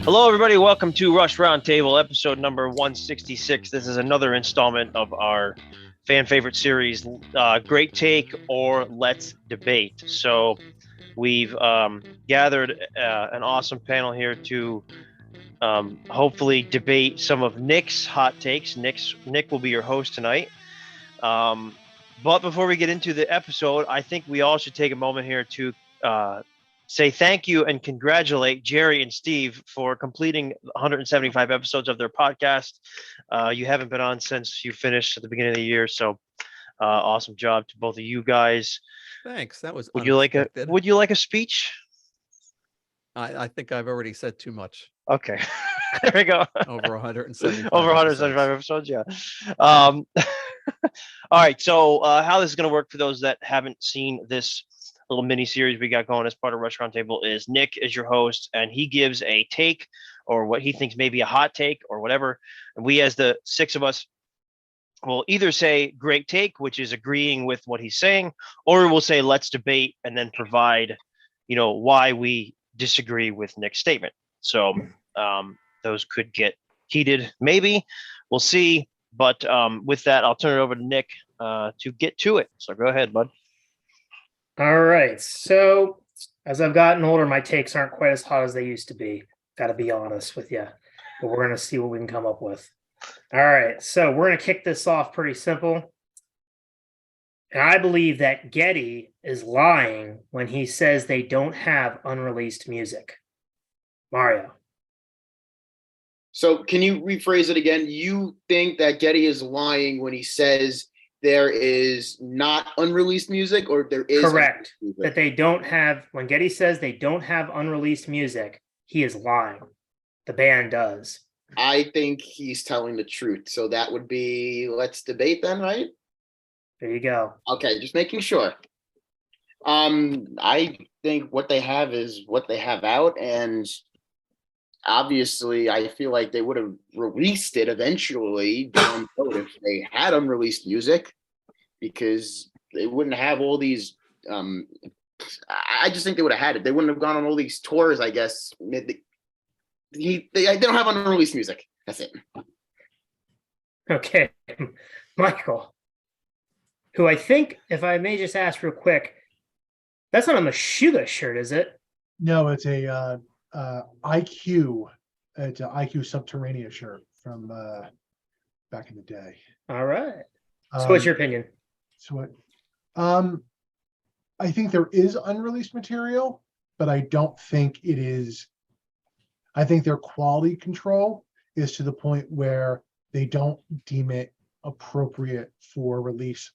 Hello, everybody. Welcome to Rush Roundtable, episode number 166. This is another installment of our fan favorite series, Great Take or Let's Debate. So we've gathered an awesome panel here to hopefully debate some of Nick's hot takes. Nick will be your host tonight. But before we get into the episode, I think we all should take a moment here to say thank you and congratulate Jerry and Steve for completing 175 episodes of their podcast. You haven't been on since you finished at the beginning of the year, so awesome job to both of you guys. Thanks. That was Would unexpected. you like a speech? I think I've already said too much. Okay. There we go. Over 175. Over 175 episodes, yeah. All right, so how this is going to work for those that haven't seen this little mini series we got going as part of Rush Roundtable is Nick is your host, and he gives a take or what he thinks may be a hot take or whatever. And we, as the six of us, will either say great take, which is agreeing with what he's saying, or we'll say let's debate and then provide, why we disagree with Nick's statement. So those could get heated, maybe. We'll see. But with that, I'll turn it over to Nick to get to it. So go ahead, bud. All right. So as I've gotten older, my takes aren't quite as hot as they used to be. Got to be honest with you. But we're going to see what we can come up with. All right. So we're going to kick this off pretty simple. And I believe that Getty is lying when he says they don't have unreleased music. Mario. So can you rephrase it again? You think that Getty is lying when he says there is not unreleased music, or there is? Correct. That they don't have, when Getty says they don't have unreleased music, he is lying. The band does. I think he's telling the truth. So that would be, let's debate then, right? There you go. Okay, just making sure. I think what they have is what they have out, and obviously, I feel like they would have released it eventually down the road if they had unreleased music, because they wouldn't have all these. I just think they would have had it. They wouldn't have gone on all these tours, I guess. They don't have unreleased music. That's it. Okay. Michael, who I think, if I may just ask real quick, that's not a Meshuggah shirt, is it? No, it's a IQ. It's an IQ Subterranea shirt from back in the day. All right. So what's your opinion? I think there is unreleased material, but I don't think it is. I think their quality control is to the point where they don't deem it appropriate for release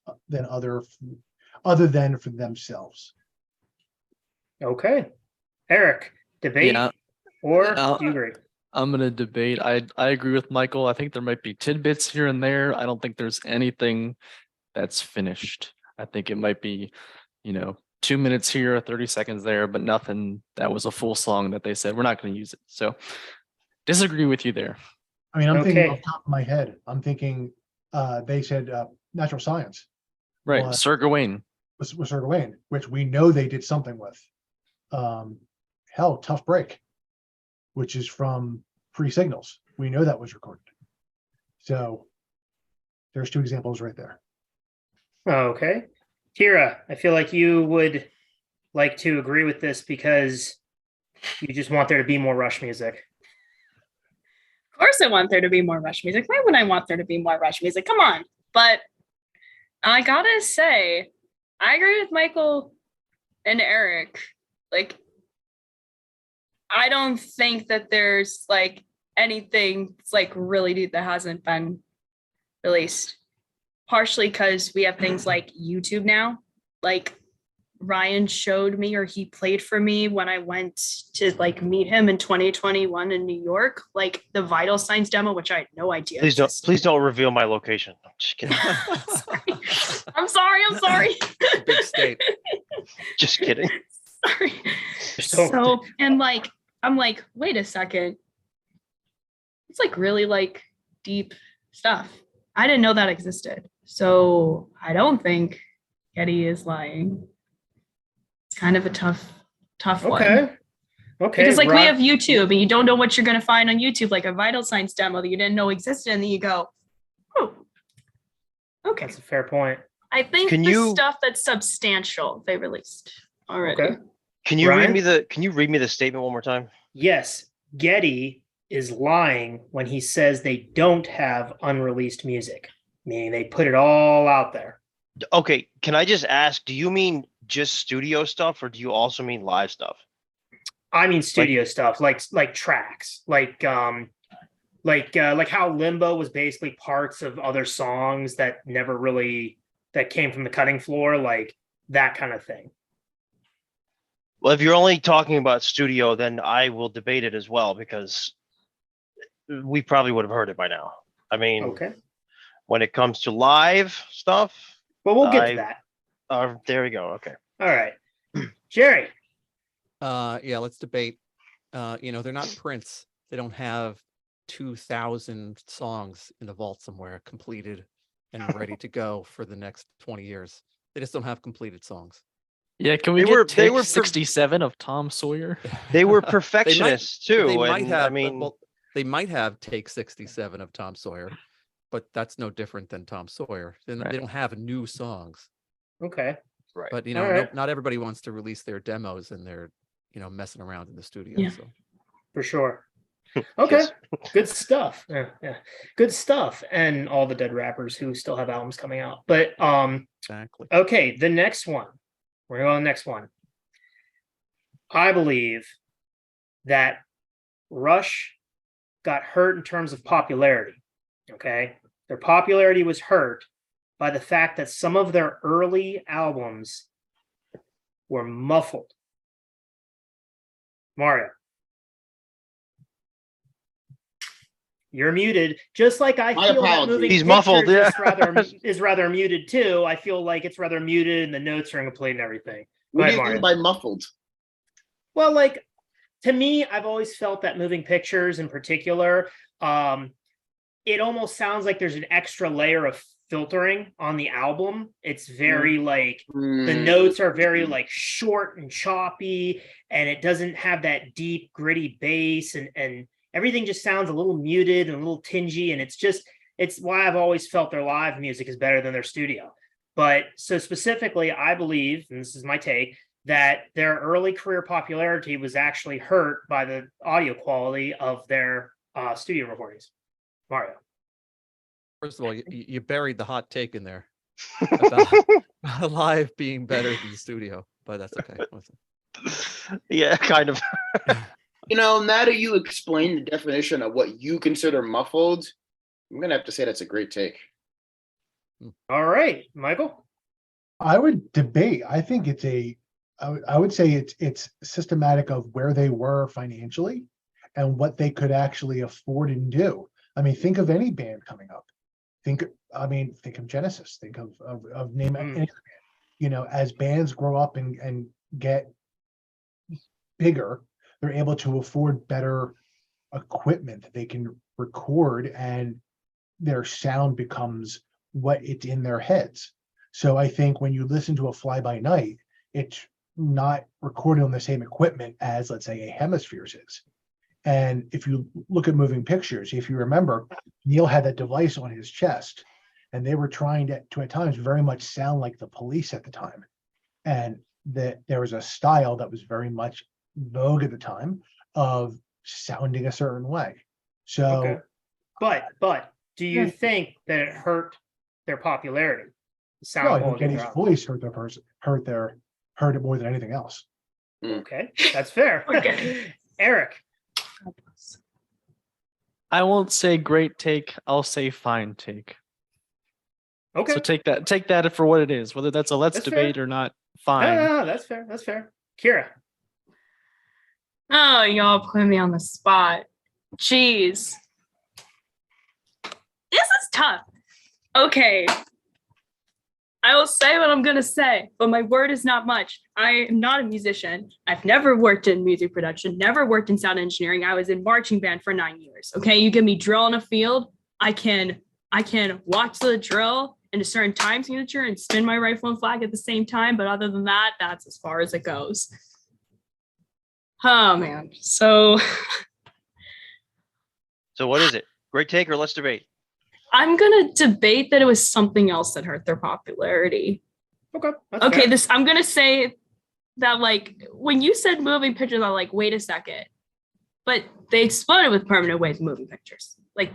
other than for themselves. Okay. Eric, debate or do you agree? I'm going to debate. I agree with Michael. I think there might be tidbits here and there. I don't think there's anything that's finished. I think it might be, 2 minutes here, 30 seconds there, but nothing that was a full song that they said, we're not going to use it. So disagree with you there. I mean, I'm thinking off the top of my head. I'm thinking they said Natural Science. Right. Sir Gawain. Was Sir Gawain, which we know they did something with. Tough Break, which is from Pre-Signals. We know that was recorded. So there's two examples right there. Okay. Kira, I feel like you would like to agree with this because you just want there to be more Rush music. Of course I want there to be more Rush music. Why would I want there to be more Rush music? Come on. But I gotta say, I agree with Michael and Eric. I don't think that there's anything really deep that hasn't been released. Partially because we have things like YouTube now. Ryan showed me, or he played for me when I went to meet him in 2021 in New York, the Vital Signs demo, which I had no idea. Please don't reveal my location. I'm just kidding. I'm sorry. Big state. Just kidding. Sorry. So, and I'm wait a second. It's really deep stuff. I didn't know that existed. So I don't think Getty is lying. It's kind of a tough one. Okay. Okay. Because like we Ron- have YouTube and you don't know what you're going to find on YouTube, like a vital signs demo that you didn't know existed. And then you go, oh, okay. That's a fair point. I think Can the you- stuff that's substantial they released already. Okay. Can you Ryan? read me the statement one more time? Yes, Getty is lying when he says they don't have unreleased music, meaning they put it all out there. Okay, can I just ask, do you mean just studio stuff or do you also mean live stuff? I mean studio stuff, like tracks, like how Limbo was basically parts of other songs that never really that came from the cutting floor, like that kind of thing. Well, if you're only talking about studio, then I will debate it as well because we probably would have heard it by now. I mean, Okay, when it comes to live stuff, well, we'll get to that. there we go. Okay. All right, Jerry. Yeah, let's debate. They're not Prince. They don't have 2,000 songs in the vault somewhere completed and ready to go for the next 20 years. They just don't have completed songs. Yeah, can we They get were- take they were 67 of Tom Sawyer? They were perfectionists too. They might and, have, I mean, well, they might have take 67 of Tom Sawyer, but that's no different than Tom Sawyer. Then Right. they don't have new songs. Okay, right. But All right. not everybody wants to release their demos and they're messing around in the studio. Yeah. So for sure. Okay, Yes. good stuff. Yeah, good stuff. And all the dead rappers who still have albums coming out. But exactly. okay, the next one. We're going to go to the next one. I believe that Rush got hurt in terms of popularity. Okay, their popularity was hurt by the fact that some of their early albums were muffled. Mario. You're muted, just like I My feel that apologies. moving He's muffled, pictures yeah. is rather muted too. I feel like it's rather muted, and the notes are incomplete and everything. Go What do ahead, you Mario. mean by muffled? Well, like to me, I've always felt that moving pictures in particular, it almost sounds like there's an extra layer of filtering on the album. It's very like the Mm, notes are very like short and choppy, and it doesn't have that deep, gritty bass, and everything just sounds a little muted and a little tingy. And it's why I've always felt their live music is better than their studio. But so specifically, I believe, and this is my take, that their early career popularity was actually hurt by the audio quality of their studio recordings. Mario. First of all, you buried the hot take in there about live being better than the studio, but that's okay. Listen. Yeah, kind of. now that you explain the definition of what you consider muffled, I'm gonna have to say that's a great take. All right, Michael. I would debate. I think I would say it's systematic of where they were financially and what they could actually afford and do. I mean, think of any band coming up. Think of Genesis. Think of name any band. As bands grow up and get bigger, they're able to afford better equipment that they can record, and their sound becomes what it's in their heads. So I think when you listen to a Fly By Night, it's not recorded on the same equipment as, let's say, a Hemispheres is. And if you look at moving pictures, if you remember, Neil had that device on his chest, and they were trying to at times very much sound like the Police at the time. And that there was a style that was very much vogue at the time of sounding a certain way. So Okay. But do you think that it hurt their popularity? The sound no, I think quality of Getty's their album? voice hurt it more than anything else. Okay, that's fair. Okay. Eric. I won't say great take. I'll say fine take. Okay. So take that for what it is, whether that's a let's That's debate fair. or not. No, Fine. no, that's fair. That's fair. Kira. Oh, y'all put me on the spot. Jeez. This is tough. Okay. I will say what I'm going to say, but my word is not much. I am not a musician. I've never worked in music production, never worked in sound engineering. I was in marching band for 9 years. Okay. You give me drill in a field. I can watch the drill in a certain time signature and spin my rifle and flag at the same time. But other than that, that's as far as it goes. Oh man. So So what is it? Great take or let's debate? I'm gonna debate that it was something else that hurt their popularity. Okay. That's Okay, fair. this I'm gonna say that like when you said moving pictures, I'm like, wait a second. But they exploded with permanent waves moving pictures. Like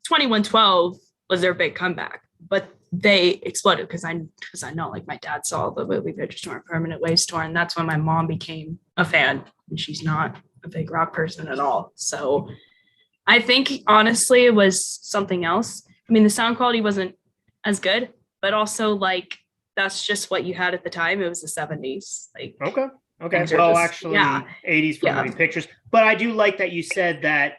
2112 was their big comeback, but they exploded because I know like my dad saw the movie pictures tour and permanent waves tour, and that's when my mom became a fan, and she's not a big rock person at all. So I think honestly it was something else. I mean, the sound quality wasn't as good, but also like that's just what you had at the time. It was the 70s. Like Okay. Okay. Things are Well, just- actually, yeah. 80s for Yeah. moving pictures. But I do like that you said that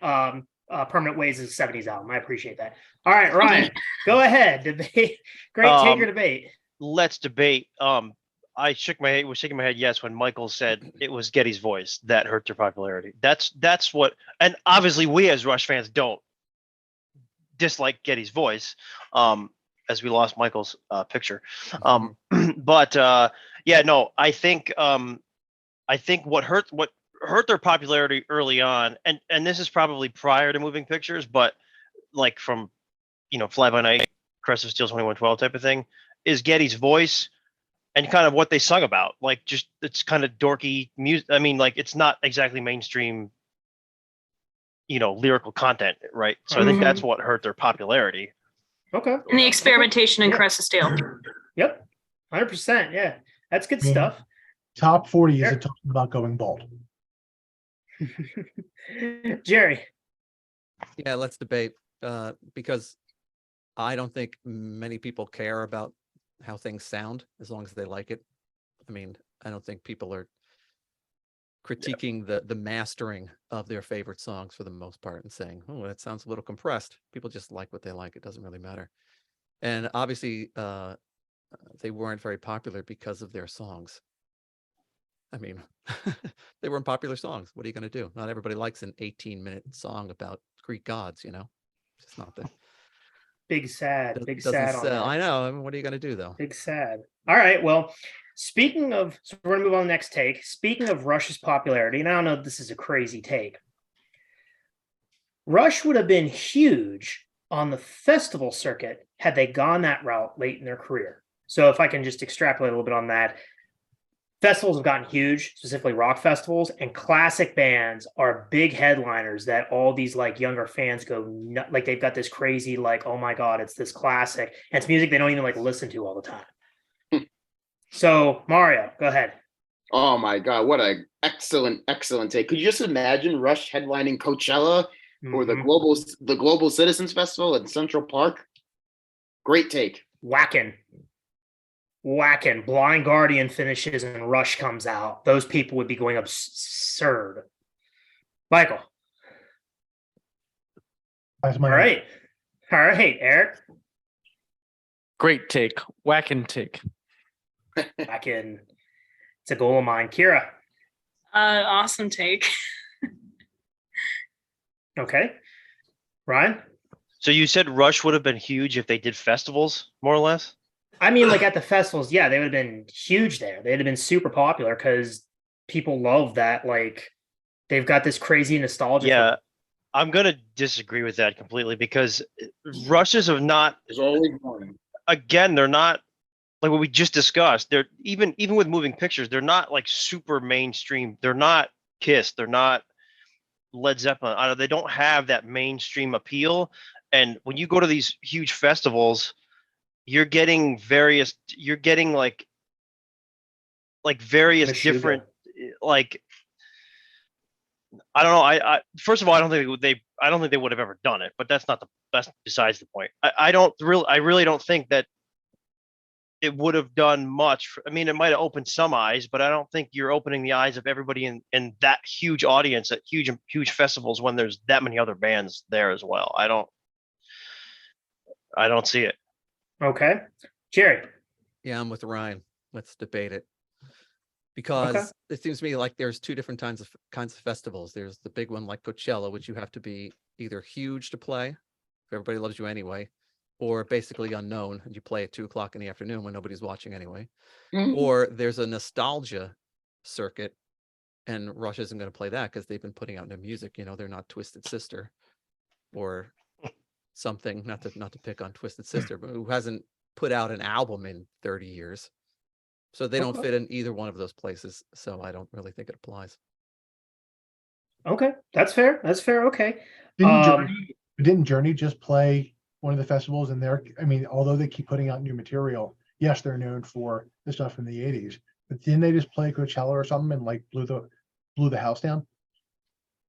Permanent Ways is a 70s album. I appreciate that. All right, Ryan, go ahead. Debate. Great take or debate. Let's debate. I was shaking my head yes when Michael said it was Getty's voice that hurt their popularity. That's what, and obviously we as Rush fans don't dislike Getty's voice, as we lost Michael's picture. But yeah, no, I think what hurt their popularity early on, and this is probably prior to moving pictures, but like from Fly By Night, Crest of Steel 2112 type of thing, is Getty's voice and kind of what they sung about. Like just it's kind of dorky music. I mean, like it's not exactly mainstream, lyrical content, right? So I think that's what hurt their popularity. Okay. And the experimentation in Yeah. Crest of Steel. Yep. 100%. Yeah. That's good Yeah. stuff. Top 40 Sure. isn't talking about going bald. Jerry. Yeah, let's debate because I don't think many people care about how things sound as long as they like it. I mean, I don't think people are critiquing the mastering of their favorite songs for the most part and saying, oh, that sounds a little compressed. People just like what they like. It doesn't really matter. And obviously, they weren't very popular because of their songs. I mean, they weren't popular songs. What are you going to do? Not everybody likes an 18-minute song about Greek gods, It's just not the Big sad. Big doesn't sad on sell. that. I know. I mean, what are you going to do though? Big sad. All right. Well, speaking of, so we're going to move on to the next take. Speaking of Rush's popularity, and I don't know if this is a crazy take. Rush would have been huge on the festival circuit had they gone that route late in their career. So if I can just extrapolate a little bit on that, festivals have gotten huge, specifically rock festivals, and classic bands are big headliners that all these like younger fans go like they've got this crazy like, oh my God, it's this classic. And it's music they don't even like listen to all the time. So Mario, go ahead. Oh my God, what a excellent take. Could you just imagine Rush headlining Coachella or the Global Citizens Festival at Central Park? Great take. Whacking. Blind Guardian finishes and Rush comes out. Those people would be going absurd. Michael. That's my All right, Eric. Great take. Whacking take. Whacking. It's a goal of mine. Kira. Awesome take. Okay. Ryan. So you said Rush would have been huge if they did festivals, more or less? I mean, like at the festivals, yeah, they would have been huge there. They'd have been super popular because people love that. Like they've got this crazy nostalgia. Yeah, I'm gonna disagree with that completely because Rushes are not. There's always one. Again, they're not like what we just discussed. They're even with moving pictures, they're not like super mainstream. They're not Kiss. They're not Led Zeppelin. They don't have that mainstream appeal. And when you go to these huge festivals, you're getting like various Meshuggah. different, like, I don't know. I first of all, I don't think they would have ever done it, but that's besides the point. I really don't think that it would have done much. I mean, it might have opened some eyes, but I don't think you're opening the eyes of everybody in that huge audience at huge festivals when there's that many other bands there as well. I don't see it. Okay. Jerry. Yeah, I'm with Ryan. Let's debate it. Because it seems to me like there's two different kinds of festivals. There's the big one like Coachella, which you have to be either huge to play, if everybody loves you anyway, or basically unknown, and you play at 2:00 in the afternoon when nobody's watching anyway. Or there's a nostalgia circuit And Rush isn't going to play that because they've been putting out new music. You know, they're not Twisted Sister or something. Not to pick on Twisted Sister, but who hasn't put out an album in 30 years. So they don't Okay. fit in either one of those places. So I don't really think it applies. Okay, that's fair. That's fair. Okay. Didn't didn't Journey just play one of the festivals? And I mean, although they keep putting out new material, yes, they're known for the stuff from the '80s. But didn't they just play Coachella or something and like blew the house down?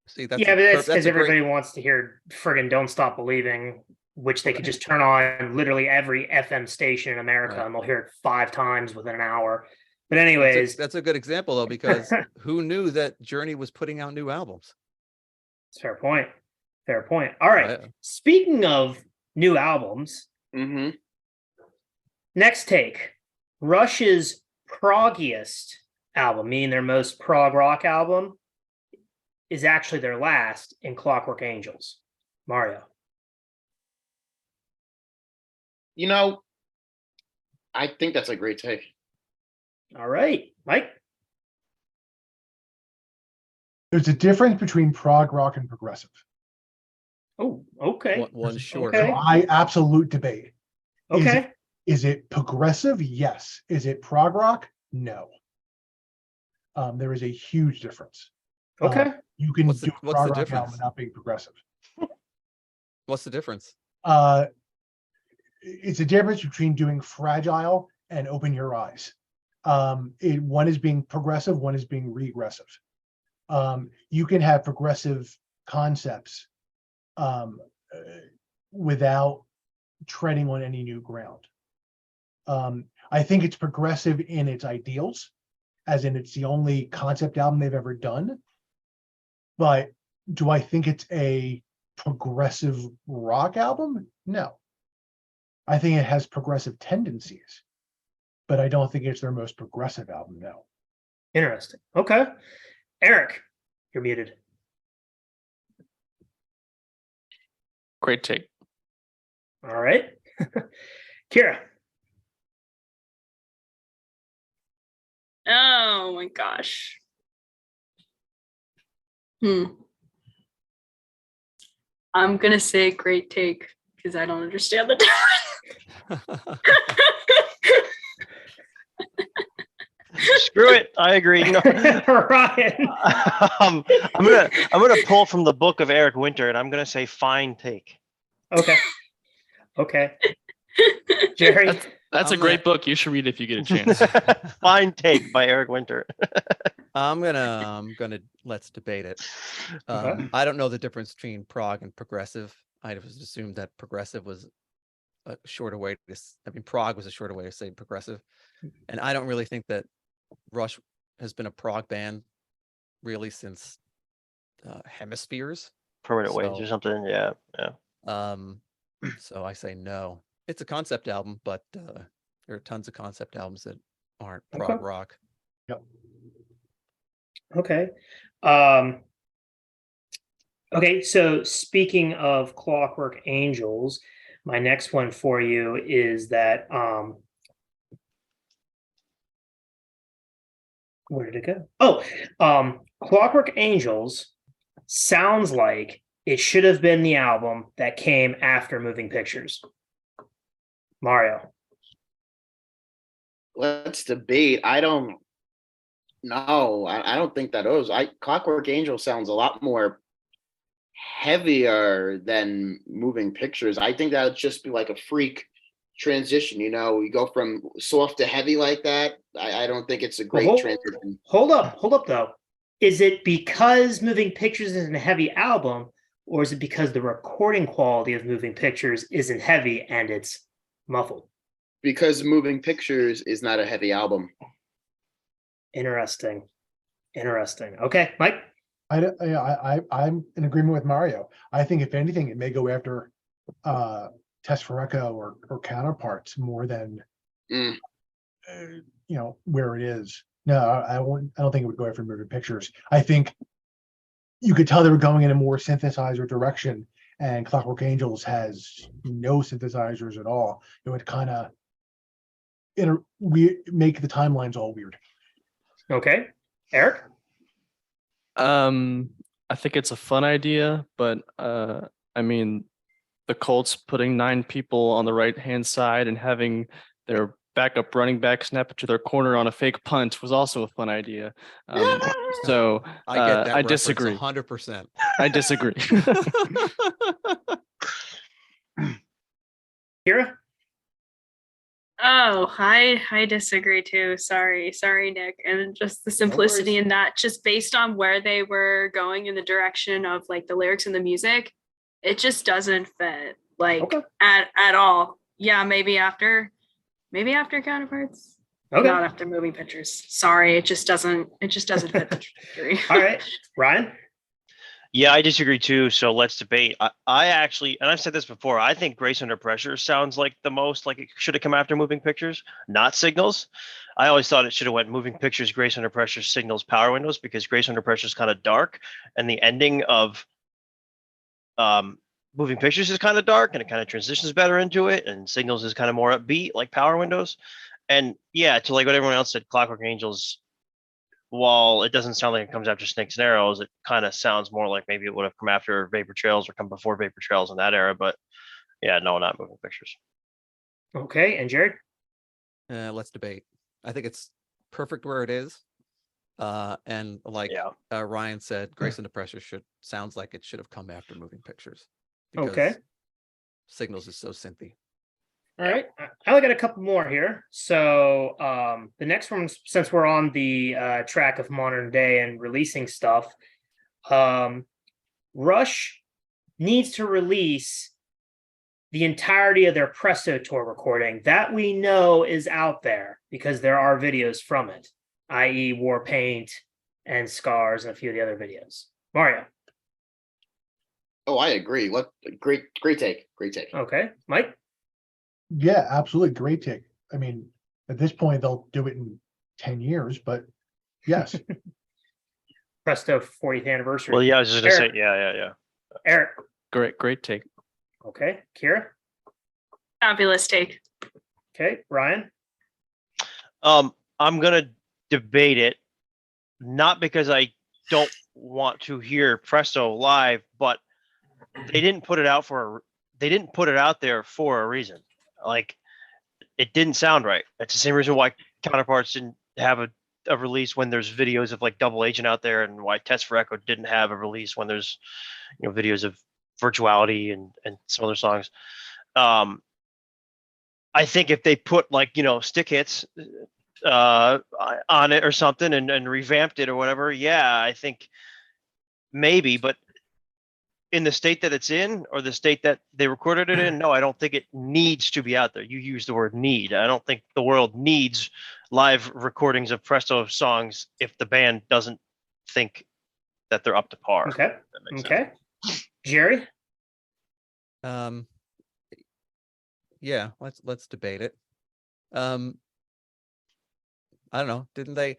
See, that's Yeah, but that's because a great, everybody wants to hear friggin' "Don't Stop Believing," which they could just turn on literally every FM station in America, Right. and they'll hear it 5 times within an hour. But that's anyways, that's a good example though, because who knew that Journey was putting out new albums? it's a fair point. Fair point. All right. Right. Speaking of new albums, Mm-hmm. next take, Rush's proggiest album, meaning their most prog rock album, is actually their last in Clockwork Angels. Mario. You know, I think that's a great take. All right, Mike. There's a difference between prog rock and progressive. Oh, okay. One short. Okay. So I absolute debate. Okay. Is it progressive? Yes. Is it prog rock? No. There is a huge difference. Okay. You can What's the- do a what's prog the rock album difference? and not being progressive. What's the difference? It's a difference between doing Fragile and Open Your Eyes. One is being progressive, one is being regressive. You can have progressive concepts without treading on any new ground. I think it's progressive in its ideals, as in it's the only concept album they've ever done. But do I think it's a progressive rock album? No. I think it has progressive tendencies, but I don't think it's their most progressive album, no. Interesting. Okay. Eric, you're muted. Great take. All right. Kira. Oh my gosh. I'm gonna say great take because I don't understand the difference. Screw it. I agree. No. Ryan. I'm gonna pull from the book of Eric Winter, and I'm gonna say fine take. Okay. Okay. Jerry. That's a I'm great book. You should read it if you get a chance. Fine take by Eric Winter. I'm gonna let's debate it. Okay. I don't know the difference between prog and progressive. I just assumed that progressive was a shorter way to. I mean, prog was a shorter way to say progressive, and I don't really think that Rush has been a prog band really since Hemispheres. Permanent Waves or So- something. Yeah. So I say no. It's a concept album, but there are tons of concept albums that aren't prog Okay. rock. Okay. Okay, so speaking of Clockwork Angels, my next one for you is that where did it go? Oh, Clockwork Angels sounds like it should have been the album that came after Moving Pictures. Mario. Let's debate. I don't know. I don't think that is. Clockwork Angel sounds a lot more heavier than Moving Pictures. I think that would just be like a freak transition. You know, we go from soft to heavy like that. I don't think it's a great transition. Hold up though. Is it because Moving Pictures isn't a heavy album, or is it because the recording quality of Moving Pictures isn't heavy and it's muffled? Because Moving Pictures is not a heavy album. Interesting. Okay, Mike. I'm in agreement with Mario. I think if anything, it may go after Test for Echo or Counterparts more than where it is. No, I don't think it would go after Moving Pictures. I think you could tell they were going in a more synthesizer direction, and Clockwork Angels has no synthesizers at all. It would kind of we make the timelines all weird. Okay. Eric? I think it's a fun idea, but I mean, the Colts putting 9 people on the right hand side and having their backup running back snap it to their corner on a fake punt was also a fun idea. So I get that. I disagree. 100%. I disagree. Kira? Oh, I disagree too. Sorry, Nick. And just the simplicity in that, just based on where they were going in the direction of like the lyrics and the music, it just doesn't fit like Okay. at all. Yeah, maybe after counterparts. Okay. Not after moving pictures. Sorry, it just doesn't fit the trajectory. All right. Ryan? Yeah, I disagree too. So let's debate. I actually, and I've said this before, I think Grace Under Pressure sounds like the most like it should have come after Moving Pictures, not Signals. I always thought it should have went Moving Pictures, Grace Under Pressure, Signals, Power Windows, because Grace Under Pressure is kind of dark, and the ending of Moving Pictures is kind of dark, and it kind of transitions better into it, and Signals is kind of more upbeat, like Power Windows. And yeah, to like what everyone else said, Clockwork Angels, while it doesn't sound like it comes after Snakes and Arrows, it kind of sounds more like maybe it would have come after Vapor Trails or come before Vapor Trails in that era. But yeah, no, not Moving Pictures. Okay. And Jared? Let's debate. I think it's perfect where it is. And like Ryan said, Grace Under Pressure sounds like it should have come after Moving Pictures. Okay. Signals is so synthy. All right. I only got a couple more here. So the next one, since we're on the track of modern day and releasing stuff, Rush needs to release the entirety of their Presto tour recording that we know is out there because there are videos from it, i.e. War Paint and Scars and a few of the other videos. Mario. Oh, I agree. What great take. Great take. Okay. Mike? Yeah, absolutely. Great take. I mean, at this point, they'll do it in 10 years, but yes. Presto 40th anniversary. Well, yeah, I was just going to say, yeah. Eric. Great take. Okay. Kira? Fabulous take. Okay. Ryan? I'm going to debate it, not because I don't want to hear Presto live, but they didn't put it out there for a reason. Like, it didn't sound right. It's the same reason why Counterparts didn't have a release when there's videos of like Double Agent out there, and why Test for Echo didn't have a release when there's videos of Virtuality and some other songs. I think if they put like stick hits on it or something and revamped it or whatever, yeah, I think maybe, but in the state that it's in or the state that they recorded it in, no, I don't think it needs to be out there. You use the word need. I don't think the world needs live recordings of Presto songs if the band doesn't think that they're up to par. Okay. Jerry? Yeah, let's debate it. I don't know. Didn't they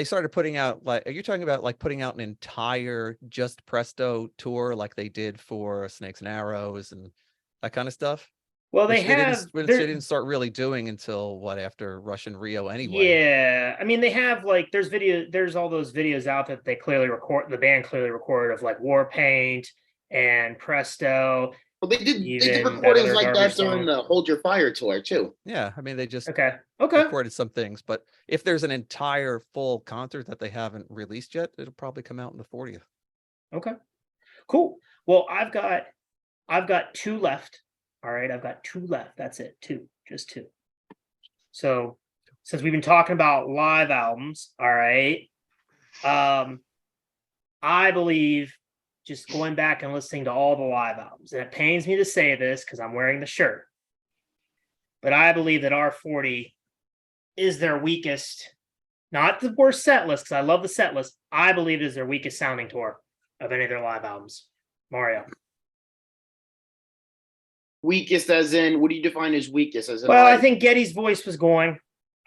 started putting out, like, are you talking about like putting out an entire just Presto tour like they did for Snakes and Arrows and that kind of stuff? Well, which they didn't start really doing until after Rush and Rio anyway. Yeah, I mean, they have like there's all those videos out that the band clearly recorded of like War Paint and Presto. Well, they did recordings like that during the Hold Your Fire tour too. Yeah, I mean, they just recorded some things, but if there's an entire full concert that they haven't released yet, it'll probably come out in the 40th. Okay, cool. Well, I've got 2 left. All right, I've got 2 left. That's it. Just 2. So since we've been talking about live albums, all right, I believe, just going back and listening to all the live albums, and it pains me to say this because I'm wearing the shirt, but I believe that R40 is their weakest, not the worst set list, because I love the set list. I believe it is their weakest sounding tour of any of their live albums. Mario. Weakest as in, what do you define as weakest? As in, well, I think Geddy's voice was going.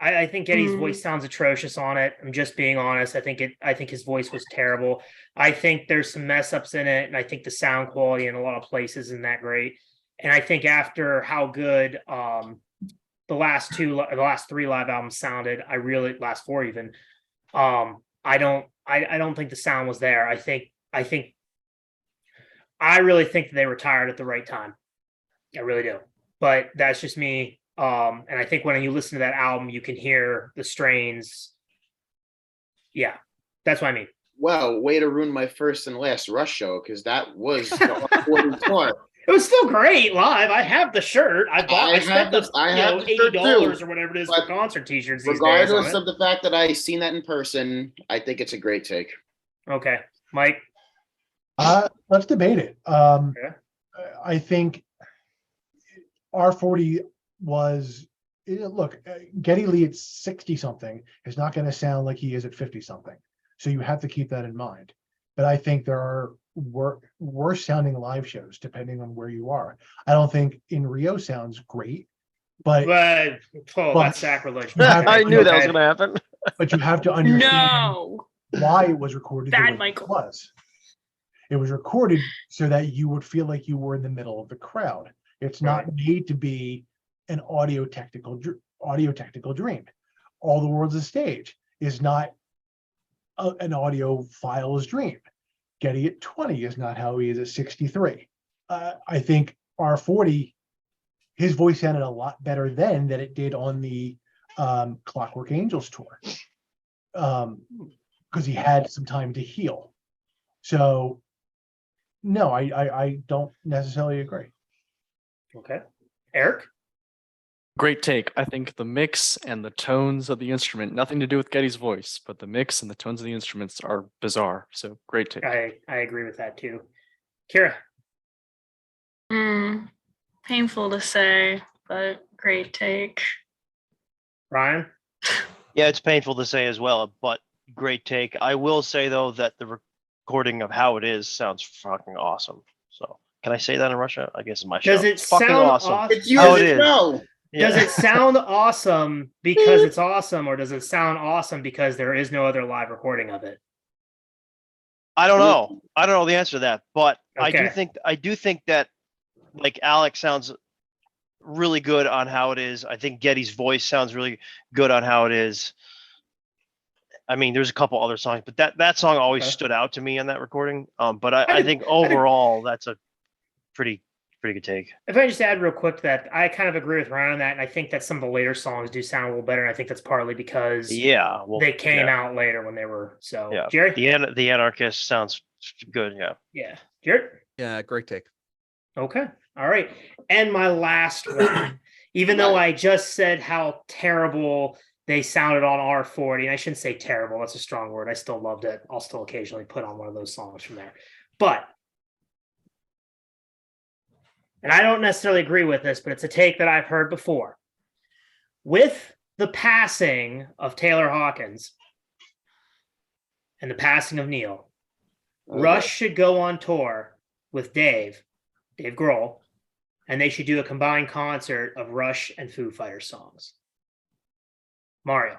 I think Geddy's voice sounds atrocious on it. I'm just being honest. I think his voice was terrible. I think there's some mess ups in it, and I think the sound quality in a lot of places isn't that great. And I think after how good the last 3 live albums sounded, last 4 even, I I don't think the sound was there. I really think that they retired at the right time. I really do. But that's just me. And I think when you listen to that album, you can hear the strains. Yeah, that's what I mean. Well, way to ruin my first and last Rush show, because that was the R40 tour. It was still great live. I have the shirt. I spent the $80 or whatever it is for concert t-shirts these days. Regardless of the fact that I seen that in person, I think it's a great take. Okay, Mike. Let's debate it. I think R40 was look. Geddy Lee at 60 something is not going to sound like he is at 50 something. So you have to keep that in mind. But I think there are worse sounding live shows depending on where you are. I don't think In Rio sounds great, but that's sacrilege. I knew that was going to happen. But you have to understand why it was recorded the way it was. It was recorded so that you would feel like you were in the middle of the crowd. It's not made to be an audio technical dream. All the World's a Stage is not an audio file's dream. Geddy at 20 is not how he is at 63. I think R40, his voice sounded a lot better then than it did on the Clockwork Angels tour, because he had some time to heal. So, no, I don't necessarily agree. Okay. Eric? Great take. I think the mix and the tones of the instrument, nothing to do with Geddy's voice, but the mix and the tones of the instruments are bizarre. So great take. I agree with that too. Kira? Painful to say, but great take. Ryan? Yeah, it's painful to say as well, but great take. I will say, though, that the recording of How It Is sounds fucking awesome. So can I say that in Russia? I guess it's my show. Does it fucking sound awesome? It's yours to know. Yeah. Does it sound awesome because it's awesome, or does it sound awesome because there is no other live recording of it? I don't know. I don't know the answer to that, but Okay. I do think that like Alex sounds really good on How It Is. I think Geddy's voice sounds really good on How It Is. I mean, there's a couple other songs, but that song always stood out to me on that recording. But I think overall that's a pretty good take. If I just add real quick to that, I kind of agree with Ryan on that, and I think that some of the later songs do sound a little better, and I think that's partly because they came out later when they were so. Yeah. Jerry? The Anarchist sounds good. Yeah. Yeah. Jared? Yeah, great take. Okay. All right. And my last one, even though I just said how terrible they sounded on R40, and I shouldn't say terrible, that's a strong word. I still loved it. I'll still occasionally put on one of those songs from there. But, and I don't necessarily agree with this, but it's a take that I've heard before. With the passing of Taylor Hawkins and the passing of Neil, Rush should go on tour with Dave Grohl, and they should do a combined concert of Rush and Foo Fighters songs. Mario.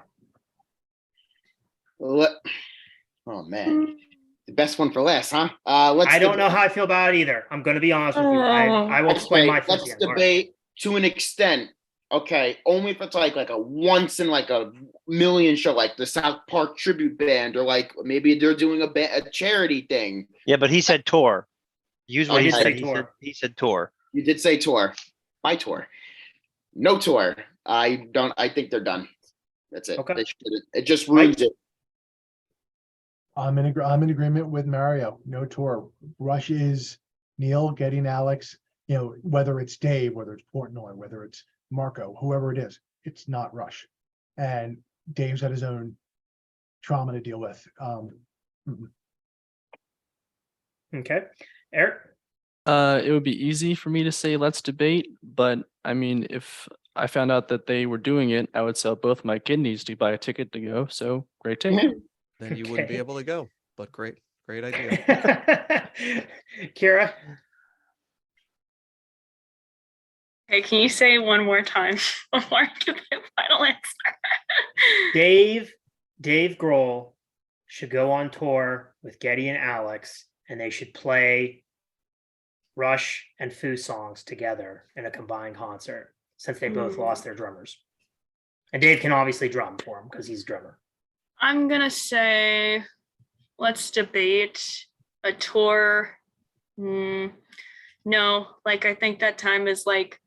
Oh man, the best one for last, huh? I don't know how I feel about it either. I'm going to be honest with you. I will explain my thoughts. Let's debate to an extent. Okay, only if it's like a once in like a million show, like the South Park tribute band, or like maybe they're doing a charity thing. Yeah, but he said tour. Use what he said. He said tour. You did say tour. My tour. No tour. I think they're done. That's it. Okay. It just ruins it. I'm in agreement with Mario. No tour. Rush is Neil, Geddy, and Alex. You know, whether it's Dave, whether it's Portnoy, whether it's Marco, whoever it is, it's not Rush. And Dave's had his own trauma to deal with. Okay. Eric? It would be easy for me to say let's debate, but I mean, if I found out that they were doing it, I would sell both my kidneys to buy a ticket to go. So great take. Then you wouldn't be able to go, but great idea. Kira? Okay, can you say one more time before I give my final answer? Dave Grohl should go on tour with Geddy and Alex, and they should play Rush and Foo songs together in a combined concert, since they both lost their drummers. And Dave can obviously drum for him because he's a drummer. I'm gonna say let's debate a tour. No, like I think that time is like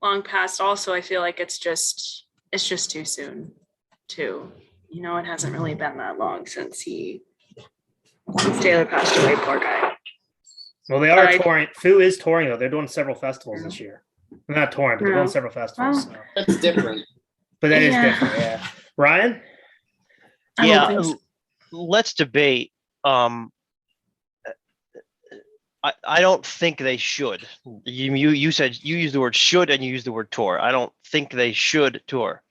long past. Also, I feel like it's just too soon too. You know, it hasn't really been that long since Taylor passed away, poor guy. Well, they are But touring. Foo is touring though. They're doing several festivals this year. They're not touring, but they're No. doing several festivals. Well, So. That's different. But that is Yeah. different, yeah. Ryan? I don't Yeah, think so. let's debate. I don't think they should. You said you used the word should and you used the word tour. I don't think they should tour.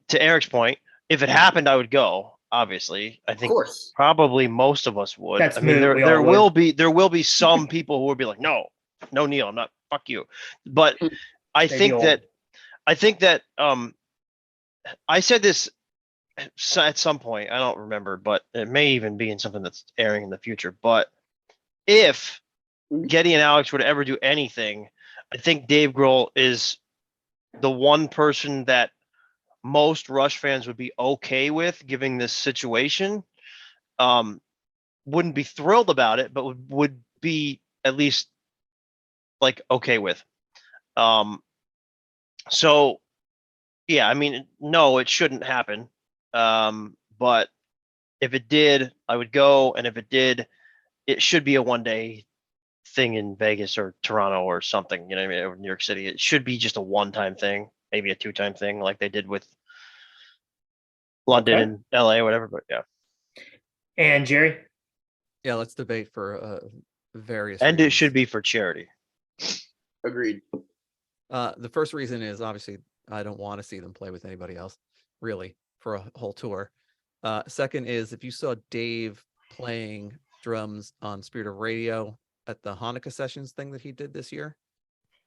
To Eric's point, if it happened, I would go. Obviously, I Of think course. probably most of us would. That's I mean, moot, we there all will be some people who would be like, no, Neil, I'm not. Fuck you. But I Stay think the that I said this at some point. I don't remember, but it may even be in something that's airing in the future. But if Getty and Alex would ever do anything, I think Dave Grohl is the one person that most Rush fans would be okay with giving this situation. Wouldn't be thrilled about it, but would be at least like okay with. So yeah, I mean, no, it shouldn't happen. But if it did, I would go, and if it did, it should be a one-day thing in Vegas or Toronto or something, you know what I mean, or New York City. It should be just a one-time thing, maybe a two-time thing like they did with London Okay. and LA or whatever, but yeah. And Jerry? Yeah, let's debate for various And it reasons. should be for charity. Agreed. The first reason is obviously I don't want to see them play with anybody else, really, for a whole tour. Second is if you saw Dave playing drums on Spirit of Radio at the Hanukkah sessions thing that he did this year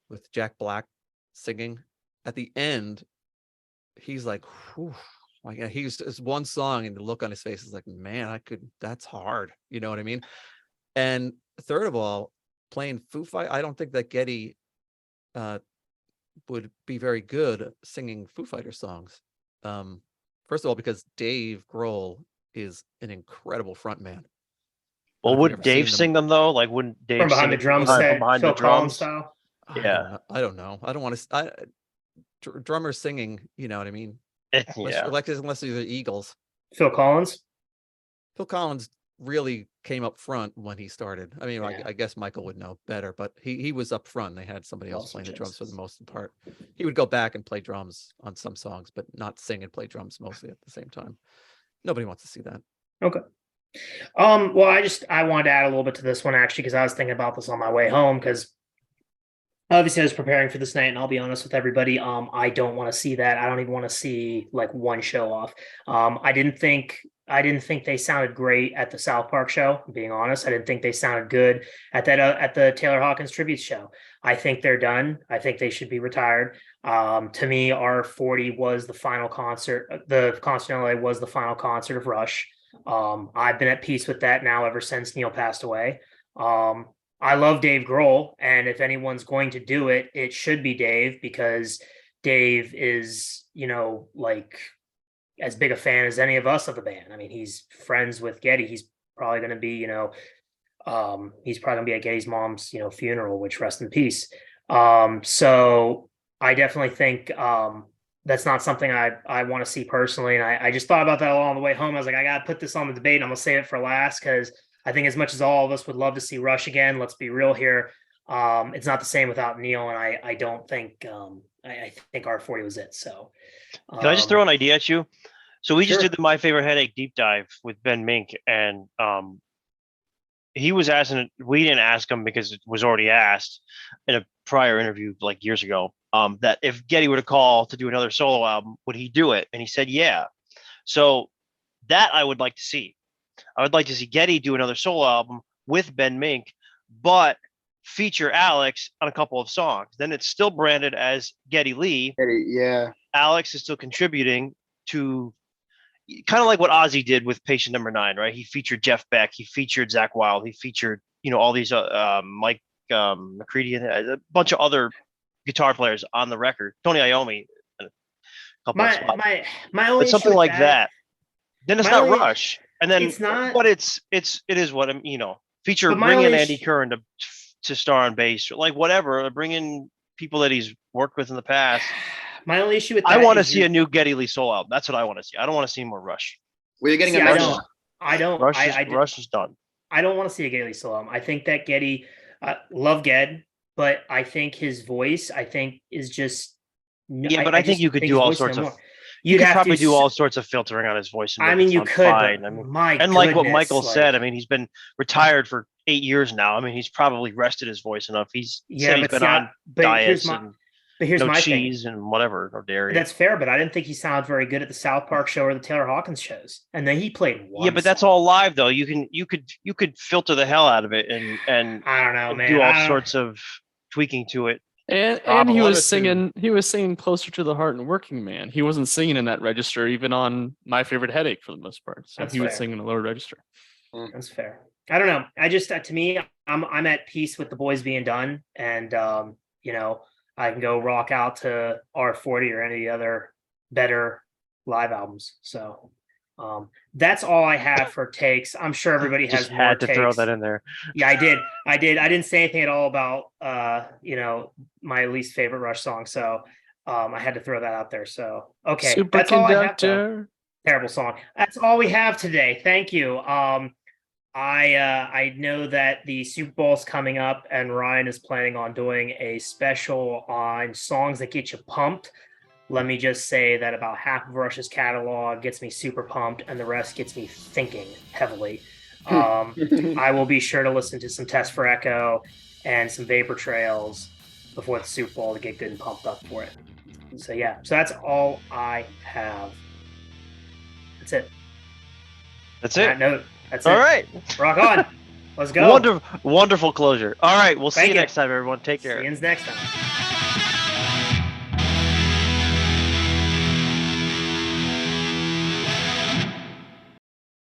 with Jack Black singing, at the end, he's like, whew, like he's just one song, and the look on his face is like, man, that's hard. You know what I mean? And third of all, playing Foo Fight, I don't think that Getty would be very good singing Foo Fighter songs. First of all, because Dave Grohl is an incredible frontman. Well, would Dave sing them though? Like, wouldn't Dave From behind sing the it drum from set, behind Phil the Collins drums? style? Yeah. I don't know. I don't want to. Drummers singing, you know what I mean? Yeah. Unless they're the Eagles. Phil Collins? Phil Collins really came up front when he started. I mean, Yeah. I guess Michael would know better, but he was up front. They had somebody else playing the drums for the most part. He would go back and play drums on some songs, but not sing and play drums mostly at the same time. Nobody wants to see that. Okay. Well, I wanted to add a little bit to this one actually, because I was thinking about this on my way home, because obviously I was preparing for this night, and I'll be honest with everybody. I don't want to see that. I don't even want to see like one show off. I didn't think they sounded great at the South Park show. Being honest, I didn't think they sounded good at that at the Taylor Hawkins tribute show. I think they're done. I think they should be retired. To me, R40 was the final concert. The concert in LA was the final concert of Rush. I've been at peace with that now ever since Neil passed away. I love Dave Grohl, and if anyone's going to do it, it should be Dave, because Dave is, like as big a fan as any of us of the band. I mean, he's friends with Getty. He's probably going to be, he's probably going to be at Getty's mom's, funeral, which rest in peace. So I definitely think that's not something I want to see personally. And I just thought about that along the way home. I was like, I got to put this on the debate, and I'm going to save it for last, because I think as much as all of us would love to see Rush again, let's be real here. It's not the same without Neil, and I don't think I think R40 was it. So can I just throw an idea at you? So we just Sure. did the My Favorite Headache deep dive with Ben Mink, and he was asking. We didn't ask him because it was already asked in a prior interview like years ago. That if Getty were to call to do another solo album, would he do it? And he said, yeah. So that I would like to see. I would like to see Getty do another solo album with Ben Mink, but feature Alex on a couple of songs. Then it's still branded as Getty Lee. Yeah. Alex is still contributing to kind of like what Ozzy did with Patient Number 9, right? He featured Jeff Beck, he featured Zach Wilde, he featured, all these Mike McCready and a bunch of other guitar players on the record. Tony Iommi, a couple of spots. my only But something issue with like that. Then it's My not only- Rush. And then, It's not- but it is what feature But my bring in only Andy issue- Curran to star on bass, like whatever. Bring in people that he's worked with in the past. My only issue with I that want to is see a new Geddy Lee Soul album. That's what I want to see. I don't want to see more Rush. Were you getting See, a I mention? don't. I don't. Rush is done. I don't want to see a Gailey Salom. I think that Getty, love Ged, but I think his voice, is just. Yeah, but I think just you could think do his all voice sorts no of. more. You You'd could have probably to do s- all sorts of filtering on his voice. And I make mean, it you sound could, fine. but I mean, my and like what goodness, Michael like- said, I mean, he's been retired for 8 years now. I mean, he's probably rested his voice enough. He's said he's been on diets and here's no my cheese thing. and whatever, or dairy. That's fair, but I didn't think he sounded very good at the South Park show or the Taylor Hawkins shows. And then he played one. Yeah, but that's song. all live though. You could filter the hell out of it and I don't know, man. do all I don't- sorts of tweaking to it. And Rob, he a lot was of singing. He was singing "Closer to the Heart" and "Working Man." He wasn't singing in that register, even on "My Favorite Headache" for the most part. So That's he was fair. singing a lower register. That's fair. I don't know. I just to me, I'm at peace with the boys being done, and I can go rock out to R40 or any other better live albums. So that's all I have for takes. I'm sure everybody has Just more had to takes. throw that in there. Yeah, I did. I didn't say anything at all about my least favorite Rush song. So I had to throw that out there. So okay, that's all I have. Though. Superconductor. Terrible song. That's all we have today. Thank you. I know that the Super Bowl's coming up, and Ryan is planning on doing a special on songs that get you pumped. Let me just say that about half of Rush's catalog gets me super pumped, and the rest gets me thinking heavily. I will be sure to listen to some Test for Echo and some Vapor Trails before the Super Bowl to get good and pumped up for it. So yeah, so that's all I have. That's it. That's On it. that note, that's All it. right. Rock on. Let's go. Wonderful closure. All right. We'll see Thank you you. next time, everyone. Take care. See you next time.